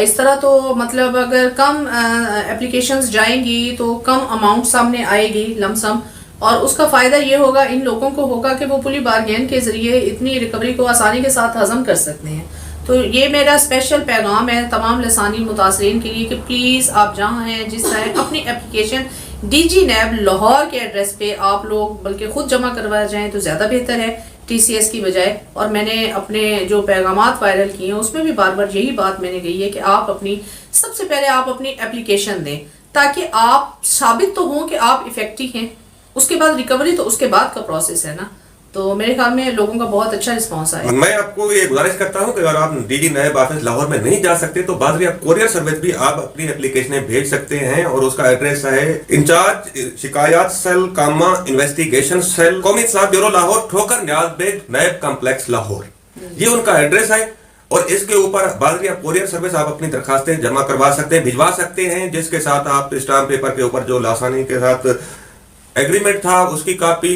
اس طرح تو مطلب اگر کم اپلیکیشنز جائیں گی تو کم اماؤنٹ سامنے آئے گی لم سم، اور اس کا فائدہ یہ ہوگا ان لوگوں کو ہوگا کہ وہ پلی بارگین کے ذریعے اتنی ریکوری کو آسانی کے ساتھ ہضم کر سکتے ہیں. تو یہ میرا اسپیشل پیغام ہے تمام لسانی متاثرین کے لیے کہ پلیز آپ جہاں ہیں جس طرح اپنی application D G NAB Lahore کے ایڈریس پہ آپ لوگ بلکہ خود جمع کروا جائیں تو زیادہ بہتر ہے ٹی سی ایس کی بجائے. اور میں نے اپنے جو پیغامات وائرل کیے ہیں اس میں بھی بار بار یہی بات میں نے کہی ہے کہ آپ اپنی سب سے پہلے آپ اپنی اپلیکیشن دیں تاکہ آپ ثابت تو ہوں کہ آپ افیکٹو ہیں. اس کے بعد ریکوری تو اس کے بعد کا پروسیس ہے نا. تو میرے خیال میں لوگوں کا بہت اچھا رسپانس آیا. میں آپ کو یہ گزارش کرتا ہوں کہ اگر آپ D G NAB office Lahore میں نہیں جا سکتے تو بعض آپ کوریئر سروس بھی آپ اپنی اپلیکیشنیں بھیج سکتے ہیں، اور اس کا ایڈریس ہے انچارج شکایات سیل کاما انویسٹیگیشن سیل قومی انصاف بیورو لاہور ٹھوکر نیاز بیگ نیب کمپلیکس لاہور. یہ ان کا ایڈریس ہے، اور اس کے اوپر بعض آپ کوریئر سروس آپ اپنی درخواستیں جمع کروا سکتے ہیں، بھجوا سکتے ہیں، جس کے ساتھ آپ اسٹامپ پیپر کے اوپر جو لاسانی کے ساتھ ایگریمنٹ تھا اس کی کاپی،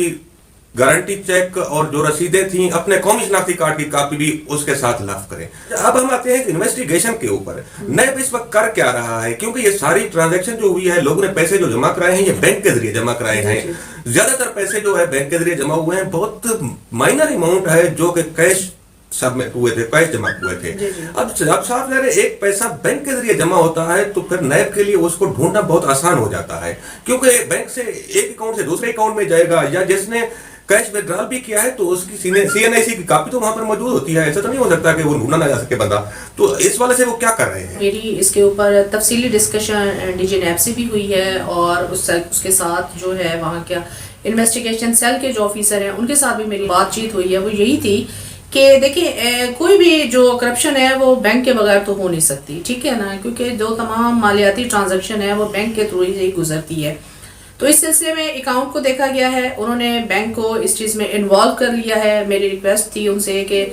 گارنٹی چیک اور جو رسیدیں تھیں، اپنے قومی شناختی کارڈ کی کاپی بھی اس کے ساتھ لافٹ کریں. اب ہم آتے ہیں انویسٹیگیشن کے اوپر. نیب اس وقت کر کیا رہا ہے؟ کیونکہ یہ ساری ٹرانزیکشن جو ہوئی ہے، لوگوں نے پیسے جو جمع کرائے ہیں یہ بینک کے ذریعے جمع کرائے ہیں. زیادہ تر پیسے جو ہے بینک کے ذریعے جمع ہوئے ہیں، بہت مائنر اماؤنٹ ہے جو کہ کیش سبمٹ ہوئے تھے، کیش جمع ہوئے تھے. اب صاف ظاہر ہے ایک پیسہ بینک کے ذریعے جمع ہوتا ہے تو پھر نیب کے لیے اس کو ڈھونڈنا بہت آسان ہو جاتا ہے، کیونکہ بینک سے ایک اکاؤنٹ سے دوسرے اکاؤنٹ میں جائے گا، یا جس نے کیش ودرال بھی کیا ہے تو اس کی سی این آئی سی کی کاپی تو وہاں پر موجود ہوتی ہے. ایسا تو نہیں ہو سکتا کہ وہ ڈھونڈا نہ جا سکے بندہ. تو اس والے سے وہ کیا کر رہے ہیں؟ میری اس کے اوپر تفصیلی ڈسکشن ڈی جی نیب سے بھی ہوئی ہے، اور اس کے ساتھ جو ہے وہاں کیا انویسٹیگیشن سیل کے جو آفیسر ہیں ان کے ساتھ بھی میری بات چیت ہوئی ہے. وہ یہی تھی کہ دیکھیں کوئی بھی جو کرپشن ہے وہ بینک کے بغیر تو ہو نہیں سکتی، ٹھیک ہے نا، کیونکہ جو تمام مالیاتی ٹرانزیکشن ہے وہ بینک کے تھرو ہی گزرتی ہے. تو اس سلسلے میں اکاؤنٹ کو دیکھا گیا ہے، انہوں نے بینک کو اس چیز میں انوالو کر لیا ہے. میری ریکویسٹ تھی ان سے کہ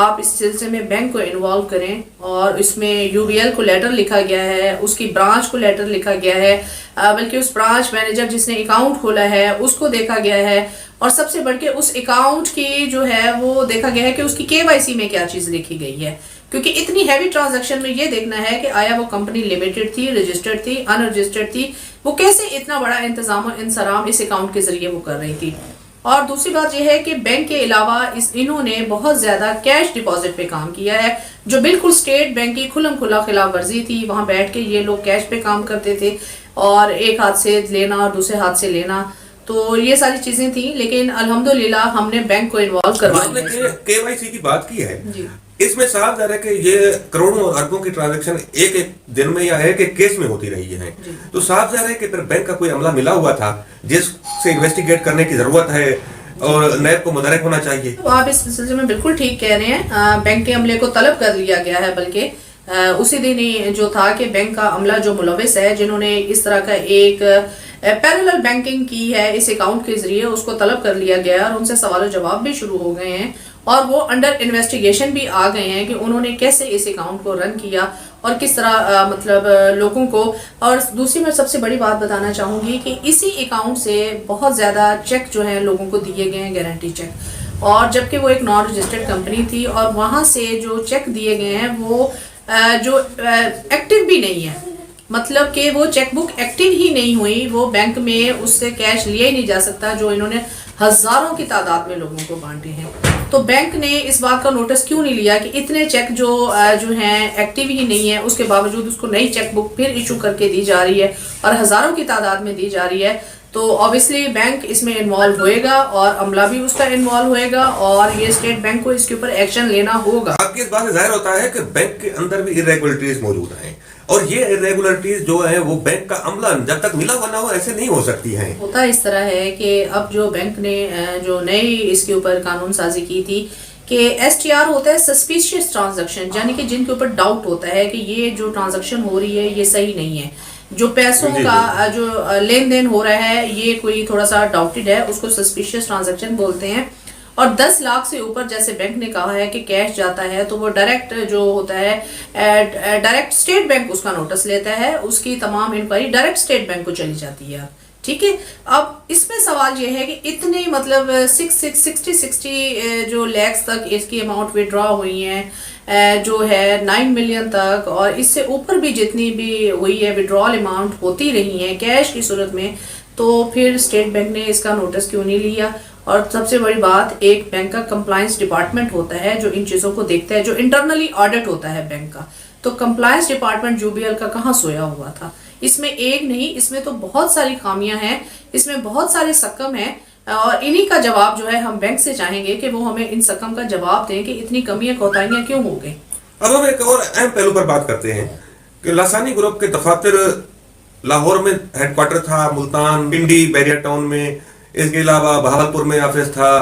آپ اس سلسلے میں بینک کو انوالو کریں، اور اس میں یو بی ایل کو لیٹر لکھا گیا ہے، اس کی برانچ کو لیٹر لکھا گیا ہے، بلکہ اس برانچ مینیجر جس نے اکاؤنٹ کھولا ہے اس کو دیکھا گیا ہے، اور سب سے بڑھ کے اس اکاؤنٹ کی جو ہے وہ دیکھا گیا ہے کہ اس کی کے وائی سی میں کیا چیز لکھی گئی ہے. کیونکہ اتنی ہیوی ٹرانزیکشن میں یہ دیکھنا ہے کہ آیا وہ کمپنی لمیٹڈ تھی، رجسٹرڈ تھی، ان رجسٹرڈ تھی، وہ کیسے اتنا بڑا انتظام و انصرام اس اکاؤنٹ کے ذریعے وہ کر رہی تھی. اور دوسری بات یہ ہے کہ بینک کے علاوہ انہوں نے بہت زیادہ کیش ڈپازٹ پہ کام کیا ہے، جو بالکل اسٹیٹ بینک کی کھلم کھلا خلاف ورزی تھی. وہاں بیٹھ کے یہ لوگ کیش پہ کام کرتے تھے، اور ایک ہاتھ سے لینا اور دوسرے ہاتھ سے لینا. تو یہ ساری چیزیں تھیں، لیکن الحمدللہ ہم نے بینک کو انوالو کروا لیا. کے وائی سی کی بات کی ہے، اس میں صاف ظاہر ہے کہ یہ کروڑوں اور اربوں کی ٹرانزیکشن ایک ایک دن میں یا ایک ایک کیس میں ہوتی رہی ہے. تو صاف ظاہر ہے کہ پھر بینک کا کوئی عملہ ملا ہوا تھا جس سے انویسٹیگیٹ کرنے کی ضرورت ہے، اور نیب کو مدرک ہونا چاہیے. تو آپ اس سلسلے میں بالکل ٹھیک کہہ رہے ہیں. بینک کے عملے کو طلب کر لیا گیا ہے، بلکہ اسی دن ہی جو تھا کہ بینک کا عملہ جو ملوث ہے، جنہوں نے اس طرح کا ایک پیرالل بینکنگ کی ہے اس اکاؤنٹ کے ذریعے، اس کو طلب کر لیا گیا، اور ان سے سوال و جواب بھی شروع ہو گئے ہیں، اور وہ انڈر انویسٹیگیشن بھی آ گئے ہیں کہ انہوں نے کیسے اس اکاؤنٹ کو رن کیا اور کس طرح مطلب لوگوں کو. اور دوسری میں سب سے بڑی بات بتانا چاہوں گی کہ اسی اکاؤنٹ سے بہت زیادہ چیک جو ہیں لوگوں کو دیے گئے ہیں، گارنٹی چیک، اور جبکہ وہ ایک نان رجسٹرڈ کمپنی تھی، اور وہاں سے جو چیک دیے گئے ہیں وہ جو ایکٹیو بھی نہیں ہے، مطلب کہ وہ چیک بک ایکٹیو ہی نہیں ہوئی، وہ بینک میں اس سے کیش لیا ہی نہیں جا سکتا، جو انہوں نے ہزاروں کی تعداد میں لوگوں کو بانٹے ہیں. تو بینک نے اس بات کا نوٹس کیوں نہیں لیا کہ اتنے چیک جو ہیں ایکٹیو ہی نہیں ہے، اس کے باوجود اس کو نئی چیک بک پھر ایشو کر کے دی جا رہی ہے اور ہزاروں کی تعداد میں دی جا رہی ہے. تو obviously بینک اس میں انوالو ہوئے گا، اور عملہ بھی اس کا انوالو ہوئے گا، اور یہ اسٹیٹ بینک کو اس کے اوپر ایکشن لینا ہوگا. آپ کی اس بات سے ظاہر ہوتا ہے کہ بینک کے اندر بھی irregularities موجود ہیں، اور یہ irregularities جو ہیں وہ بینک کا عملہ جب تک ملا ہوا نہ ہو ایسے نہیں ہو سکتی ہیں. ہوتا اس طرح ہے کہ اب جو بینک نے جو نئی اس کے اوپر قانون سازی کی تھی کہ ایس ٹی آر ہوتا ہے سسپیشیس ٹرانزیکشن، یعنی کہ جن کے اوپر ڈاؤٹ ہوتا ہے کہ یہ جو ٹرانزیکشن ہو رہی ہے یہ صحیح نہیں ہے، جو پیسوں کا جو لین دین ہو رہا ہے یہ کوئی تھوڑا سا ڈاؤٹڈ ہے، اس کو سسپیشیس ٹرانزیکشن بولتے ہیں. اور 10 لاکھ سے اوپر جیسے بینک نے کہا ہے کہ کیش جاتا ہے تو وہ ڈائریکٹ جو ہوتا ہے ڈائریکٹ اسٹیٹ بینک اس کا نوٹس لیتا ہے، اس کی تمام انکوائری ڈائریکٹ اسٹیٹ بینک کو چلی جاتی ہے. ٹھیک ہے. اب اس میں سوال یہ ہے کہ اتنے مطلب 60 جو لیکس تک اس کی اماؤنٹ وڈرا ہوئی ہیں، جو ہے 9 ملین تک اور اس سے اوپر بھی جتنی بھی ہوئی ہے وڈرال اماؤنٹ ہوتی رہی ہیں کیش کی صورت میں، تو پھر اسٹیٹ بینک نے اس کا نوٹس کیوں نہیں لیا؟ اور سب سے بڑی بات، ایک بینک کا کمپلائنس ڈپارٹمنٹ ہوتا ہے جو ان چیزوں کو دیکھتا ہے، جو انٹرنلی آڈٹ ہوتا ہے بینک کا، تو کمپلائنس ڈپارٹمنٹ UBL کا کہاں سویا ہوا تھا؟ اس میں ایک نہیں، اس میں تو بہت ساری خامیاں ہیں، اس میں بہت سارے سکم ہیں، اور انہی کا جواب جو ہے ہم بینک سے چاہیں گے کہ وہ ہمیں ان سکم کا جواب دیں کہ اتنی کمیاں کوتاہیاں کیوں ہو گئی۔ اب ہم ایک اور اہم پہلو پر بات کرتے ہیں کہ لاسانی گروپ کے دفاتر لاہور میں ہیڈ کوارٹر تھا، ملتان، پنڈی، بیریا ٹاؤن میں، اس کے علاوہ بہاولپور میں آفس تھا،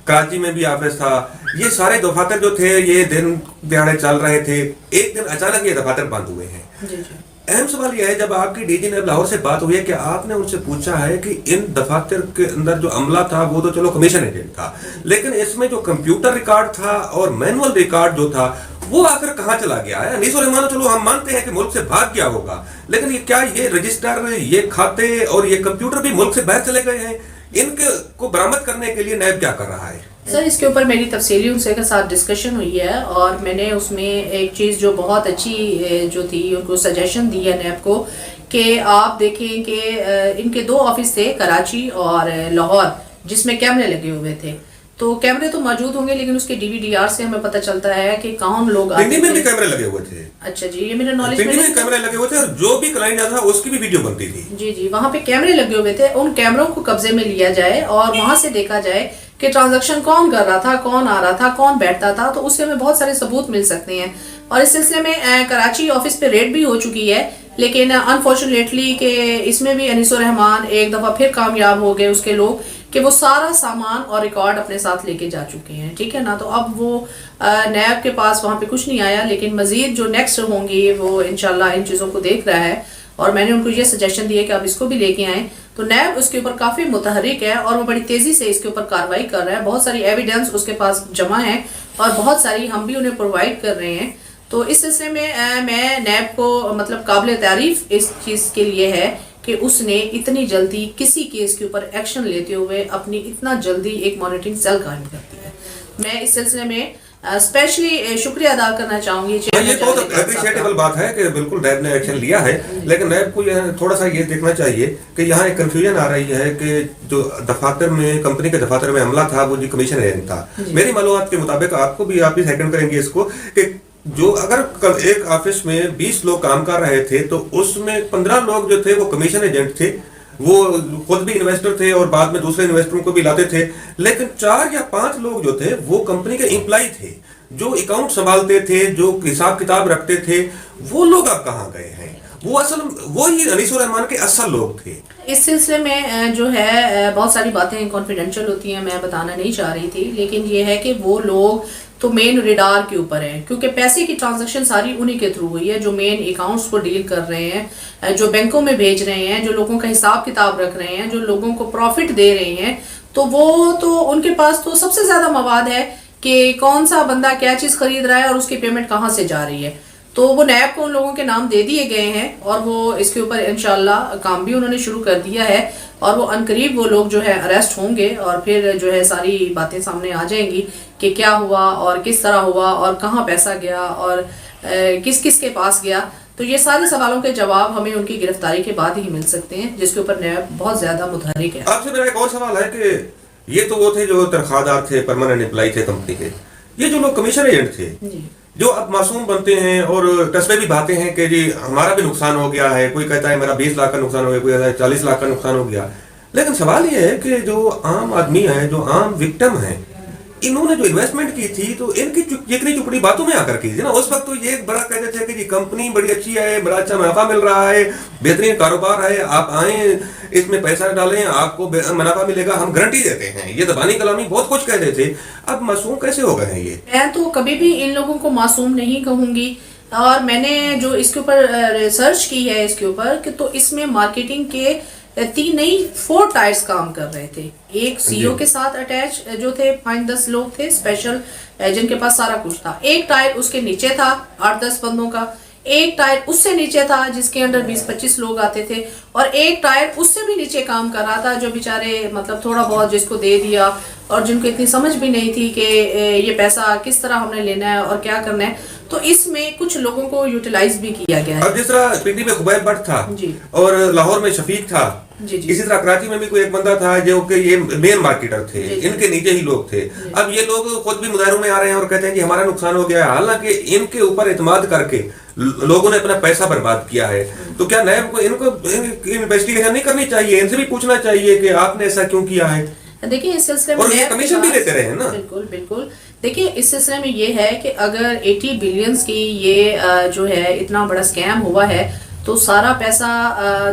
کراچی میں بھی آفس تھا۔ یہ سارے دفاتر جو تھے یہ دن دیہڑے چل رہے تھے، ایک دن اچانک یہ دفاتر بند ہوئے ہیں۔ جی جی اہم سوال یہ ہے، جب آپ کی DG نیب لاہور سے بات ہوئی ہے کہ آپ نے ان سے پوچھا ہے کہ ان دفاتر کے اندر جو عملہ تھا وہ تو چلو کمیشن ایجنٹ تھا، لیکن اس میں جو کمپیوٹر ریکارڈ تھا اور مینول ریکارڈ جو تھا وہ آخر کہاں چلا گیا ہے؟ انیس الرحمان چلو ہم مانتے ہیں کہ ملک سے بھاگ گیا ہوگا، لیکن یہ کیا یہ رجسٹر، یہ کھاتے اور یہ کمپیوٹر بھی ملک سے باہر چلے گئے ہیں؟ ان کو برآمد کرنے کے لیے نیب کیا کر رہا ہے؟ سر، اس کے اوپر میری تفصیلی ان سے کے ساتھ ڈسکشن ہوئی ہے، اور میں نے اس میں ایک چیز جو بہت اچھی جو تھی ان کو سجیشن دی ہے نیب کو، کہ آپ دیکھیں کہ ان کے 2 آفس تھے، کراچی اور لاہور، جس میں کیمرے لگے ہوئے تھے۔ تو کیمرے تو موجود ہوں گے لیکن اس کے DVDR سے ہمیں پتہ چلتا ہے کہ کون لوگ آتے پنڈی میں تھے۔ بھی کیمرے لگے ہوئے تھے۔ اچھا جی، یہ میرے نالج پنڈی میں کیمرے لگے ہوئے تھے اور جو بھی کلائنٹ آتا تھا اس کی بھی ویڈیو بنتی تھی۔ جی جی، وہاں پہ کیمرے لگے ہوئے تھے، ان کیمروں کو قبضے میں لیا جائے اور وہاں سے دیکھا جائے کہ ٹرانزیکشن کون کر رہا تھا، کون آ رہا تھا، کون بیٹھتا تھا، تو اس سے ہمیں بہت سارے ثبوت مل سکتے ہیں۔ اور اس سلسلے میں کراچی آفس پہ ریڈ بھی ہو چکی ہے، لیکن انفارچونیٹلی کہ اس میں بھی انیس الرحمان ایک دفعہ پھر کامیاب ہو گئے اس کے لوگ کہ وہ سارا سامان اور ریکارڈ اپنے ساتھ لے کے جا چکے ہیں، ٹھیک ہے نا۔ تو اب وہ نیب کے پاس وہاں پہ کچھ نہیں آیا، لیکن مزید جو نیکسٹ ہوں گی وہ انشاءاللہ ان چیزوں کو دیکھ رہا ہے، اور میں نے ان کو یہ سجیشن دی ہے کہ آپ اس کو بھی لے کے آئیں۔ تو نیب اس کے اوپر کافی متحرک ہے اور وہ بڑی تیزی سے اس کے اوپر کارروائی کر رہا ہے، بہت ساری ایویڈنس اس کے پاس جمع ہے اور بہت ساری ہم بھی انہیں پرووائڈ کر رہے ہیں۔ تو اس سلسلے میں میں نیب کو مطلب قابل تعریف اس چیز کے لیے ہے کہ اس نے اتنی جلدی کسی کیس کے اوپر ایکشن لیتے ہوئے اپنی اتنا جلدی ایک مانیٹرنگ سیل قائم کر دی ہے۔ میں اس سلسلے میں اسپیشلی شکریہ ادا کرنا چاہوں گی۔ یہ بہت اپریشیٹیبل بات ہے کہ بالکل نیب نے ایکشن لیا ہے، لیکن نیب کو تھوڑا سا یہ دیکھنا چاہیے کہ یہاں ایک کنفیوژن آ رہی ہے کہ جو دفاتر میں کمپنی کے دفاتر میں عملہ تھا وہ کمیشن ایجنٹ تھا۔ میری معلومات کے مطابق آپ بھی سیکنڈ کریں گے اس کو کہ جو اگر ایک آفس میں 20 لوگ کام کر رہے تھے تو اس میں 15 لوگ جو تھے وہ کمیشن ایجنٹ تھے، وہ خود بھی انویسٹر تھے اور بعد میں دوسرے انویسٹروں کو بھی لاتے تھے، لیکن 4 یا 5 لوگ جو تھے وہ کمپنی کے امپلائی تھے، جو اکاؤنٹ سنبھالتے تھے، جو حساب کتاب رکھتے تھے۔ وہ لوگ اب کہاں گئے ہیں؟ وہ اصل وہی انیس الرحمان کے اصل لوگ تھے۔ اس سلسلے میں جو ہے بہت ساری باتیں کانفیڈینشیل ہوتی ہیں، میں بتانا نہیں چاہ رہی تھی، لیکن یہ ہے کہ وہ لوگ تو مین ریڈار کے اوپر ہیں، کیونکہ پیسے کی ٹرانزیکشن ساری انہی کے تھرو ہوئی ہے، جو مین اکاؤنٹس کو ڈیل کر رہے ہیں، جو بینکوں میں بھیج رہے ہیں، جو لوگوں کا حساب کتاب رکھ رہے ہیں، جو لوگوں کو پروفٹ دے رہے ہیں۔ تو وہ تو ان کے پاس تو سب سے زیادہ مواد ہے کہ کون سا بندہ کیا چیز خرید رہا ہے اور اس کی پیمنٹ کہاں سے جا رہی ہے۔ تو وہ نیب کو ان لوگوں کے نام دے دیے گئے ہیں اور وہ اس کے اوپر انشاءاللہ کام بھی انہوں نے شروع کر دیا ہے، اور وہ عنقریب وہ لوگ جو ہے اریسٹ ہوں گے اور پھر جو ہے ساری باتیں سامنے آ جائیں گی کہ کیا ہوا اور کس طرح ہوا اور کہاں پیسہ گیا اور کس کس کے پاس گیا۔ تو یہ سارے سوالوں کے جواب ہمیں ان کی گرفتاری کے بعد ہی مل سکتے ہیں، جس کے اوپر نیب بہت زیادہ متحرک ہے۔ آپ سے میرا ایک اور سوال ہے کہ یہ تو وہ تھے جو تنخواہ دار تھے، پرماننٹ امپلائی تھے کمپنی کے، یہ جو لوگ کمیشن ایجنٹ تھے جو اب معصوم بنتے ہیں اور تصویر بھی باتیں ہیں کہ جی ہمارا بھی نقصان ہو گیا ہے، کوئی کہتا ہے میرا 20 لاکھ کا نقصان ہو گیا، کوئی کہتا ہے 40 لاکھ کا نقصان ہو گیا، لیکن سوال یہ ہے کہ جو عام آدمی ہیں، جو عام وکٹم ہیں، انہوں نے جو انویسٹمنٹ کی تھی تو ان کی چکنی چپڑی باتوں میں آ کر کی تھی نا۔ اس وقت تو یہ بڑا کہتے تھے کہ جی کمپنی بڑی اچھی ہے، بڑا اچھا منافع مل رہا ہے، بہترین کاروبار ہے، آپ آئیں اس میں پیسہ ڈالیں، آپ کو منافع ملے گا، ہم گارنٹی دیتے ہیں۔ یہ زبانی کلامی بہت کچھ کہتے تھے، اب معصوم کیسے ہو گئے ہیں یہ؟ میں تو کبھی بھی ان لوگوں کو معصوم نہیں کہوں گی، اور میں نے جو اس کے اوپر ریسرچ کی ہے اس کے اوپر کہ تو اس میں مارکیٹنگ کے 4 ٹائرز کام کر رہے تھے۔ ایک CEO کے ساتھ اٹیچ جو تھے 5-10 لوگ تھے اسپیشل، جن کے پاس سارا کچھ تھا۔ ایک ٹائر اس کے نیچے تھا 8-10 بندوں کا، ایک ٹائر اس سے نیچے تھا جس کے اندر 20-25 لوگ آتے تھے, اور ایک ٹائر اس سے بھی نیچے کام کر رہا تھا جو بیچارے مطلب تھوڑا بہت جس کو دے دیا اور جن کو اتنی سمجھ بھی نہیں تھی کہ یہ پیسہ کس طرح ہم نے لینا ہے اور کیا کرنا ہے. تو اس میں کچھ لوگوں کو یوٹیلائز بھی کیا گیا ہے. اب جس طرح پنڈی میں خبیب بٹ تھا اور لاہور میں شفیق تھا, اسی طرح کراچی میں بھی کوئی ایک بندہ تھا جو کہ یہ مین مارکیٹر تھے, ان کے نیچے ہی لوگ تھے. اب یہ لوگ خود بھی مظاہروں میں آ رہے ہیں اور کہتے ہیں کہ ہمارا نقصان ہو گیا ہے, حالانکہ ان کے اوپر اعتماد کر کے لوگوں نے اپنا پیسہ برباد کیا ہے. تو کیا نیب کو ان کو انویسٹیگیشن نہیں کرنی چاہیے, ان سے بھی پوچھنا چاہیے کہ آپ نے ایسا کیوں کیا ہے؟ دیکھیں اس سلسلے میں, اور یہ کمیشن بھی لیتے رہے ہیں نا. بالکل بالکل. دیکھیں اس سلسلے میں یہ ہے کہ اگر 80 بلینز کی یہ جو ہے اتنا بڑا سکیم ہوا ہے تو سارا پیسہ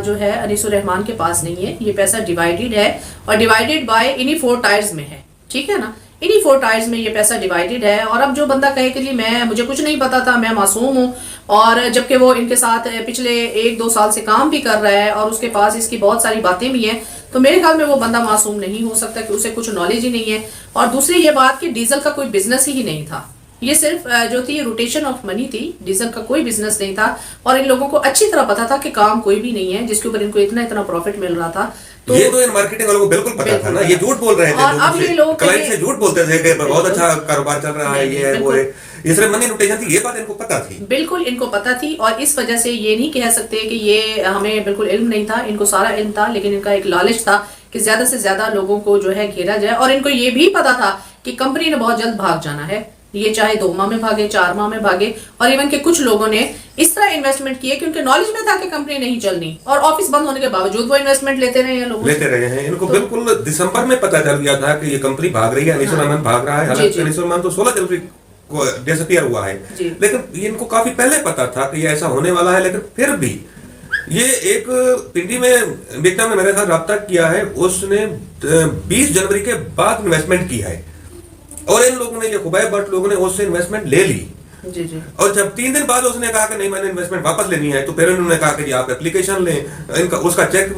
جو ہے انیس الرحمان کے پاس نہیں ہے, یہ پیسہ ڈیوائیڈڈ ہے اور ڈیوائیڈڈ بائی انہی 4 ٹائرز میں ہے, ٹھیک ہے نا, انہی 4 ٹائرز میں یہ پیسہ ڈیوائیڈڈ ہے. اور اب جو بندہ کہے کہ جی مجھے کچھ نہیں پتا تھا, میں معصوم ہوں, اور جبکہ وہ ان کے ساتھ پچھلے 1-2 سال سے کام بھی کر رہا ہے اور اس کے پاس اس کی بہت ساری باتیں بھی ہیں, تو میرے خیال میں وہ بندہ معصوم نہیں ہو سکتا کہ اسے کچھ نالج ہی نہیں ہے. اور دوسری یہ بات کہ ڈیزل کا کوئی بزنس ہی نہیں تھا, یہ صرف جو تھی روٹیشن آف منی تھی, ڈیزل کا کوئی بزنس نہیں تھا. اور ان لوگوں کو اچھی طرح پتا تھا کہ کام کوئی بھی نہیں ہے جس کے اوپر ان کو اتنا پروفٹ مل رہا تھا. تو یہ تو ان مارکیٹنگ والوں کو بالکل پتا تھا نا, یہ جھوٹ بول رہے تھے, اور اب یہ لوگ کلائنٹ سے جھوٹ بولتے تھے کہ بہت اچھا کاروبار چل رہا ہے, یہ ہے وہ ہے, یہ صرف منی روٹیشن تھی, یہ بات ان کو پتا تھی. بالکل ان کو پتا تھی, اور اس وجہ سے یہ نہیں کہہ سکتے کہ یہ ہمیں بالکل علم نہیں تھا. ان کو سارا علم تھا, لیکن ان کا ایک لالچ تھا کہ زیادہ سے زیادہ لوگوں کو جو ہے گھیرا جائے. اور ان کو یہ بھی پتا تھا کہ کمپنی نے بہت جلد بھاگ جانا ہے, یہ چاہے 2 ماہ میں بھاگے 4 ماہ میں بھاگے. اور ایون کہ کچھ لوگوں نے اس طرح انویسٹمنٹ کیے کہ ان کے نالج میں تھا کہ کمپنی نہیں چلنی, اور آفس بند ہونے کے باوجود وہ انویسٹمنٹ لیتے رہے ہیں لوگ لیتے رہے ہیں. ان کو بالکل دسمبر میں پتا چل گیا تھا کہ یہ کمپنی بھاگ رہی ہے, انیس الرحمان بھاگ رہا ہے. حالانکہ انیس الرحمان تو 16 جنوری کو ڈسپیئر ہوا ہے, لیکن ان کو کافی پہلے پتا تھا کہ یہ ایسا ہونے والا ہے. لیکن پھر بھی یہ ایک پنڈی میں بیٹا نے میرے ساتھ رابطہ کیا ہے, اس نے 20 جنوری کے بعد انویسٹمنٹ کی ہے, اور ان لوگوں نے, یہ خبیب بٹ لوگوں نے اس سے انویسٹمنٹ لے لی. اور جب 3 دن بعد اس نے کہا کہ نہیں میں نے انویسٹمنٹ واپس لینی ہے, تو پھر انہوں نے کہا کہ جی آپ اپلیکیشن لیں. ان کا اس کا چیک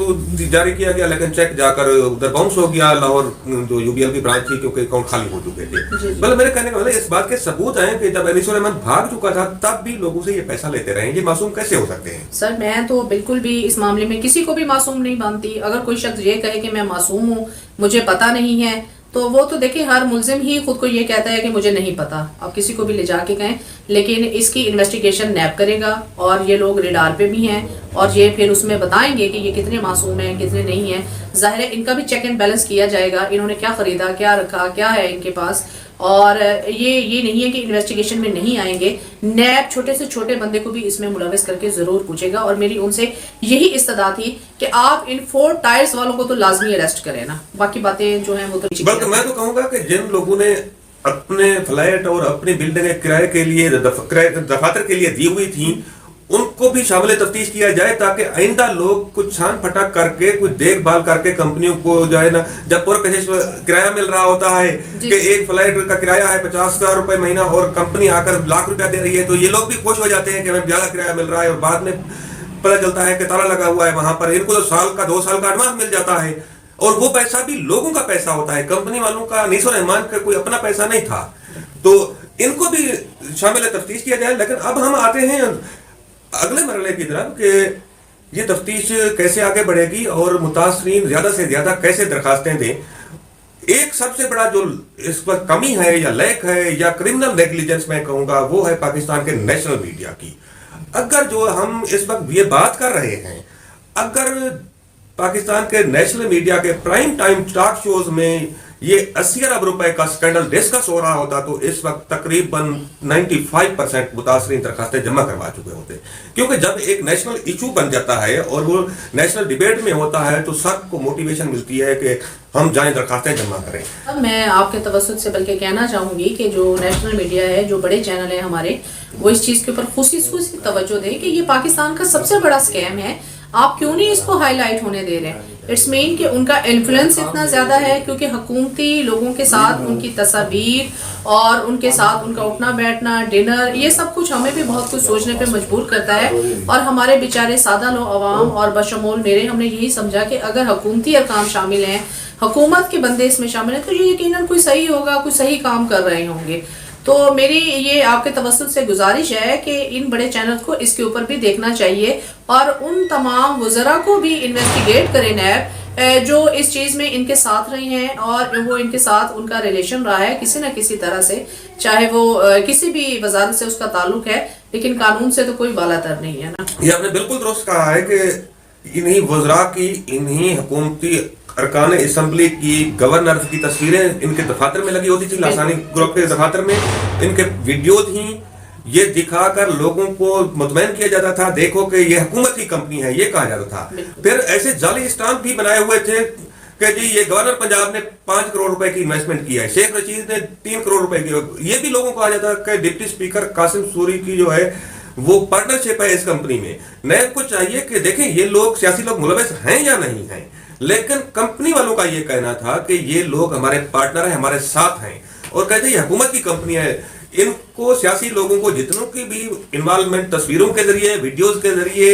جاری کیا گیا, لیکن چیک جا کر ادھر باؤنس ہو گیا. لاہور جو UBL کی برانچ تھی, کیونکہ اکاؤنٹ خالی ہو چکے تھے. مطلب میرے کہنے کا مطلب اس بات کے ثبوت ہیں کہ جب انیس الرحمان بھاگ چکا تھا تب بھی لوگوں سے یہ پیسہ لیتے رہے. یہ معصوم کیسے ہو سکتے ہیں؟ سر میں تو بالکل بھی اس معاملے میں کسی کو بھی معصوم نہیں مانتی. اگر کوئی شخص یہ کہے کہ میں معصوم ہوں, مجھے پتا نہیں ہے, تو وہ تو دیکھیں ہر ملزم ہی خود کو یہ کہتا ہے کہ مجھے نہیں پتا. آپ کسی کو بھی لے جا کے کہیں, لیکن اس کی انویسٹیگیشن نیب کرے گا, اور یہ لوگ ریڈار پہ بھی ہیں, اور یہ پھر اس میں بتائیں گے کہ یہ کتنے معصوم ہیں کتنے نہیں ہیں. ظاہر ہے ان کا بھی چیک اینڈ بیلنس کیا جائے گا, انہوں نے کیا خریدا, کیا رکھا, کیا ہے ان کے پاس. اور یہ نہیں ہے کہ انویسٹیگیشن میں نہیں آئیں گے. نیب چھوٹے سے چھوٹے بندے کو بھی اس میں ملوث کر کے ضرور پوچھے گا. اور میری ان سے یہی استدعا تھی کہ آپ ان 4 ٹائرز والوں کو تو لازمی اریسٹ کریں نا, باقی باتیں جو ہیں وہ تو. بلکہ میں تو کہوں گا کہ جن لوگوں نے اپنے فلیٹ اور اپنی بلڈنگیں کرائے کے لیے دفاتر کے لیے دی ہوئی تھیں, ان کو بھی شامل تفتیش کیا جائے, تاکہ آئندہ لوگ کچھ چھان پھٹک کر کے, کچھ دیکھ بھال کر کے کمپنیوں کو جو ہے نا, جب پر پیش کرایہ مل رہا ہوتا ہے کہ ایک فلیٹ کا کرایہ ہے 50,000 روپے مہینہ اور کمپنی آ کر لاکھ روپیہ دے رہی ہے, تو یہ لوگ بھی خوش ہو جاتے ہیں کہ ہمیں زیادہ کرایہ مل رہا ہے, اور بعد میں پتہ چلتا ہے کہ تالا لگا ہوا ہے وہاں پر. ان کو تو 2 سال کا ایڈوانس مل جاتا ہے, اور وہ پیسہ بھی لوگوں کا پیسہ ہوتا ہے, کمپنی والوں کا. انیس الرحمان کا کوئی اپنا پیسہ نہیں تھا, تو ان کو بھی شامل تفتیش کیا جائے. لیکن اب ہم آتے ہیں اگلے مرحلے کی طرف کہ یہ تفتیش کیسے آگے بڑھے گی اور متاثرین زیادہ سے زیادہ کیسے درخواستیں دیں. ایک سب سے بڑا جو اس پر کمی ہے یا لیک ہے یا کرمنل نیگلیجنس میں کہوں گا, وہ ہے پاکستان کے نیشنل میڈیا کی. اگر جو ہم اس وقت یہ بات کر رہے ہیں, اگر پاکستان کے نیشنل میڈیا کے پرائم ٹائم ٹاک شوز میں یہ 80 ارب روپے کا سکینڈل ڈسکس ہو رہا ہوتا, تو اس وقت تقریباً 95% متاثرین درخواستیں جمع کروا چکے ہوتے. کیونکہ جب ایک نیشنل ایشو بن جاتا ہے اور وہ نیشنل ڈیبیٹ میں ہوتا ہے, تو سب کو موٹیویشن ملتی ہے کہ ہم جائیں درخواستیں جمع کریں. اب میں آپ کے توسط سے بلکہ کہنا چاہوں گی کہ جو نیشنل میڈیا ہے, جو بڑے چینل ہیں ہمارے, وہ اس چیز کے اوپر خصوصی توجہ دیں کہ یہ پاکستان کا سب سے بڑا اسکیم ہے. آپ کیوں نہیں اس کو ہائی لائٹ ہونے دے رہے ہیں؟ اٹس مین کہ ان کا انفلوئنس اتنا زیادہ ہے, کیونکہ حکومتی لوگوں کے ساتھ ان کی تصاویر اور ان کے ساتھ ان کا اٹھنا بیٹھنا, ڈنر, یہ سب کچھ ہمیں بھی بہت کچھ سوچنے پہ مجبور کرتا ہے. اور ہمارے بیچارے سادہ لو عوام اور بشمول میرے, ہم نے یہی سمجھا کہ اگر حکومتی ارکان شامل ہیں, حکومت کے بندے اس میں شامل ہیں, تو یہ یقیناً کوئی صحیح ہوگا, کوئی صحیح کام کر رہے ہوں گے. تو میری یہ آپ کے توسط سے گزارش ہے کہ ان بڑے چینل کو اس کے اوپر بھی دیکھنا چاہیے اور ان تمام وزراء کو بھی انویسٹیگیٹ کرے نیب جو اس چیز میں ان کے ساتھ رہی ہیں اور وہ ان کے ساتھ ان کا ریلیشن رہا ہے کسی نہ کسی طرح سے، چاہے وہ کسی بھی وزارت سے اس کا تعلق ہے، لیکن قانون سے تو کوئی بالا تر نہیں ہے نا۔ یہ آپ نے بالکل درست کہا ہے کہ انہی وزراء کی، انہی حکومتی ارکان اسمبلی کی، گورنر کی تصویریں ان کے دفاتر میں لگی ہوتی تھی، لاسانی گروپ کے دفاتر میں ان کے ویڈیوز ہی یہ دکھا کر لوگوں کو مطمئن کیا جاتا تھا، دیکھو کہ یہ حکومت کی کمپنی ہے، یہ کہا جاتا تھا۔ پھر ایسے جعلی اسٹامپ بھی بنائے ہوئے تھے کہ جی یہ گورنر پنجاب نے 5 کروڑ روپے کی انویسٹمنٹ کیا ہے، شیخ رشید نے 3 کروڑ روپے کی، یہ بھی لوگوں کو کہا جاتا ہے کہ ڈپٹی اسپیکر قاسم سوری کی جو ہے وہ پارٹنرشپ ہے اس کمپنی میں۔ نیب کو چاہیے کہ دیکھیں یہ لوگ سیاسی لوگ ملوث ہیں یا نہیں ہیں، لیکن کمپنی والوں کا یہ کہنا تھا کہ یہ لوگ ہمارے پارٹنر ہیں، ہمارے ساتھ ہیں، اور کہتے ہیں یہ حکومت کی کمپنی ہے۔ ان کو سیاسی لوگوں کو جتنوں کی بھی انوالومنٹ تصویروں کے ذریعے، ویڈیوز کے ذریعے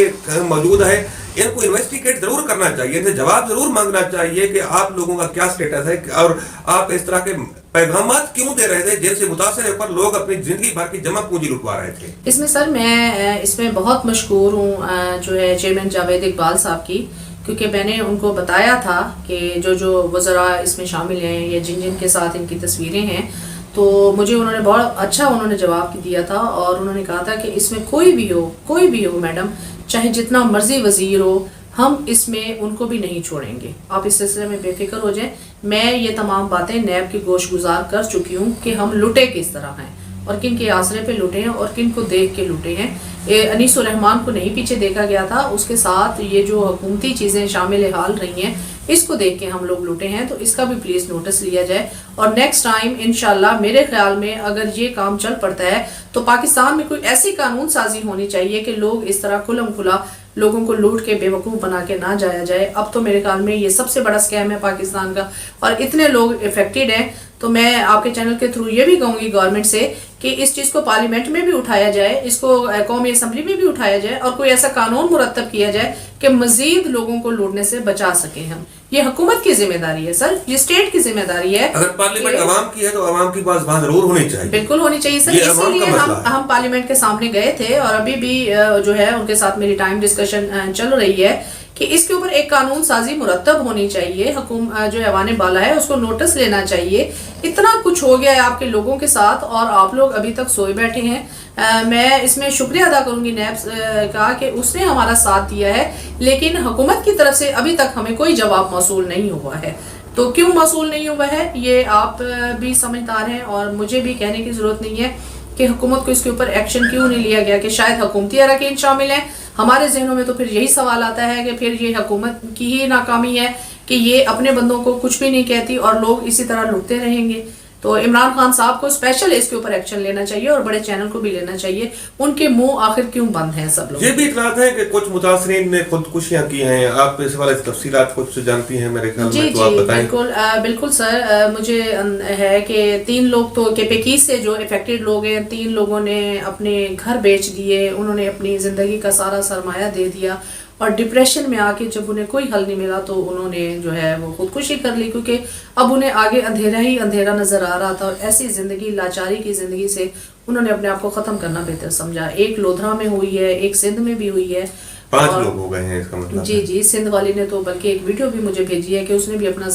موجود ہے، ان کو انویسٹیگیٹ ضرور کرنا چاہیے، ان سے جواب ضرور مانگنا چاہیے کہ آپ لوگوں کا کیا سٹیٹس ہے اور آپ اس طرح کے پیغامات کیوں دے رہے تھے جن سے متاثر ہو کر لوگ اپنی زندگی بھر کی جمع پونجی لٹوا رہے تھے۔ اس میں سر میں اس میں بہت مشکور ہوں جو ہے چیئرمین جاوید اقبال صاحب کی، کیونکہ میں نے ان کو بتایا تھا کہ جو وزراء اس میں شامل ہیں یا جن کے ساتھ ان کی تصویریں ہیں، تو مجھے انہوں نے بہت اچھا جواب دیا تھا، اور انہوں نے کہا تھا کہ اس میں کوئی بھی ہو میڈم، چاہے جتنا مرضی وزیر ہو، ہم اس میں ان کو بھی نہیں چھوڑیں گے، آپ اس سلسلے میں بے فکر ہو جائیں۔ میں یہ تمام باتیں نیب کی گوش گزار کر چکی ہوں کہ ہم لٹے کس طرح ہیں اور کن کے آسرے پہ لٹے ہیں اور کن کو دیکھ کے لٹے ہیں۔ انیس الرحمان کو نہیں پیچھے دیکھا گیا تھا، اس کے ساتھ یہ جو حکومتی چیزیں شامل حال رہی ہیں اس کو دیکھ کے ہم لوگ لٹے ہیں، تو اس کا بھی پلیز نوٹس لیا جائے۔ اور نیکسٹ ٹائم انشاءاللہ میرے خیال میں اگر یہ کام چل پڑتا ہے تو پاکستان میں کوئی ایسی قانون سازی ہونی چاہیے کہ لوگ اس طرح کھلم کھلا لوگوں کو لوٹ کے بے وقوف بنا کے نہ جایا جائے۔ اب تو میرے خیال میں یہ سب سے بڑا سکیم ہے پاکستان کا، اور اتنے لوگ افیکٹڈ ہیں، تو میں آپ کے چینل کے تھرو یہ بھی کہوں گی گورنمنٹ سے کہ اس چیز کو پارلیمنٹ میں بھی اٹھایا جائے، اس کو قومی اسمبلی میں بھی اٹھایا جائے، اور کوئی ایسا قانون مرتب کیا جائے کہ مزید لوگوں کو لوٹنے سے بچا سکیں ہم۔ یہ حکومت کی ذمہ داری ہے سر، یہ اسٹیٹ کی ذمہ داری ہے۔ اگر پارلیمنٹ عوام کی ہے تو عوام کی بات ضرور ہونی چاہیے، بالکل ہونی چاہیے سر، اسی لیے ہم پارلیمنٹ کے سامنے گئے تھے، اور ابھی بھی جو ہے ان کے ساتھ میری ٹائم ڈسکشن چل رہی ہے کہ اس کے اوپر ایک قانون سازی مرتب ہونی چاہیے، جو ایوان بالا ہے اس کو نوٹس لینا چاہیے۔ اتنا کچھ ہو گیا ہے آپ کے لوگوں کے ساتھ اور آپ لوگ ابھی تک سوئے بیٹھے ہیں۔ میں اس میں شکریہ ادا کروں گی نیب کا کہ اس نے ہمارا ساتھ دیا ہے، لیکن حکومت کی طرف سے ابھی تک ہمیں کوئی جواب موصول نہیں ہوا ہے۔ تو کیوں موصول نہیں ہوا ہے یہ آپ بھی سمجھدار ہیں، اور مجھے بھی کہنے کی ضرورت نہیں ہے کہ حکومت کو اس کے اوپر ایکشن کیوں نہیں لیا گیا، کہ شاید حکومتی اراکین شامل ہیں۔ ہمارے ذہنوں میں تو پھر یہی سوال آتا ہے کہ پھر یہ حکومت کی ہی ناکامی ہے کہ یہ اپنے بندوں کو کچھ بھی نہیں کہتی اور لوگ اسی طرح لٹتے رہیں گے۔ تو عمران خان صاحب کو اسپیشل اس کے اوپر ایکشن لینا چاہیے، اور بڑے چینل کو بھی لینا چاہیے۔ ان کے منہ آخر کیوں بند ہیں سب لوگ؟ یہ بھی اطلاعات ہیں کہ کچھ متاثرین نے خودکشیاں کی ہیں، آپ اس والے تفصیلات کچھ جانتی ہیں میرے خیال میں، تو آپ بتائیں۔ بالکل سر، مجھے ہے کہ 3 لوگ تو کیپیکی سے جو افیکٹڈ لوگ ہیں، 3 لوگوں نے اپنے گھر بیچ دیے، انہوں نے اپنی زندگی کا سارا سرمایہ دے دیا، اور ڈپریشن میں آ کے جب انہیں کوئی حل نہیں ملا تو انہوں نے جو ہے وہ خودکشی کر لی، کیونکہ اب انہیں آگے اندھیرا ہی اندھیرا نظر آ رہا تھا، اور ایسی زندگی، لاچاری کی زندگی سے انہوں نے اپنے آپ کو ختم کرنا بہتر سمجھا۔ ایک لودھرا میں ہوئی ہے، ایک سندھ میں بھی ہوئی ہے، 5 لوگ ہو گئے ہیں اس کا مطلب۔ جی سندھ والی نے تو بلکہ ایک ویڈیو بھی مجھے بھیجی ہے کہ اس نے بھی اپنا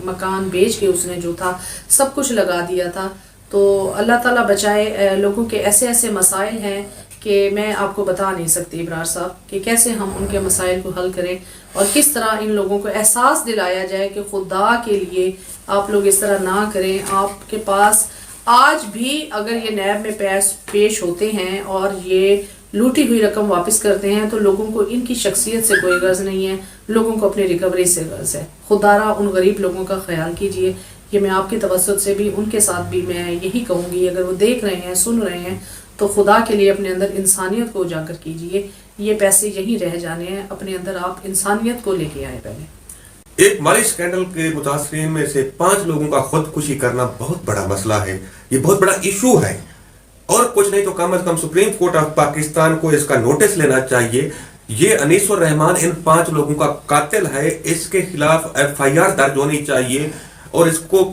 مکان بیچ کے اس نے جو تھا سب کچھ لگا دیا تھا۔ تو اللہ تعالیٰ بچائے، لوگوں کے ایسے مسائل ہیں کہ میں آپ کو بتا نہیں سکتی ابرار صاحب کہ کیسے ہم ان کے مسائل کو حل کریں، اور کس طرح ان لوگوں کو احساس دلایا جائے کہ خدا کے لیے آپ لوگ اس طرح نہ کریں۔ آپ کے پاس آج بھی اگر یہ نیب میں پیش ہوتے ہیں اور یہ لوٹی ہوئی رقم واپس کرتے ہیں تو لوگوں کو ان کی شخصیت سے کوئی غرض نہیں ہے، لوگوں کو اپنی ریکوری سے غرض ہے۔ خدا را ان غریب لوگوں کا خیال کیجئے۔ یہ میں آپ کے توسط سے بھی ان کے ساتھ بھی میں یہی کہوں گی، اگر وہ دیکھ رہے ہیں، سن رہے ہیں، تو خدا کے لیے اپنے اندر انسانیت کو اجاگر کیجئے۔ یہ پیسے یہیں رہ جانے ہیں، اپنے اندر آپ انسانیت کو لے کے آئے پہلے۔ ایک مالی سکینڈل کے متاثرین میں سے 5 لوگوں کا خودکشی کرنا بہت بڑا مسئلہ ہے، یہ بہت بڑا ایشو ہے، اور کچھ نہیں تو کم از کم سپریم کورٹ آف پاکستان کو اس کا نوٹس لینا چاہیے۔ یہ انیس الرحمان ان 5 لوگوں کا قاتل ہے، اس کے خلاف FIR درج ہونی چاہیے، اور اس کو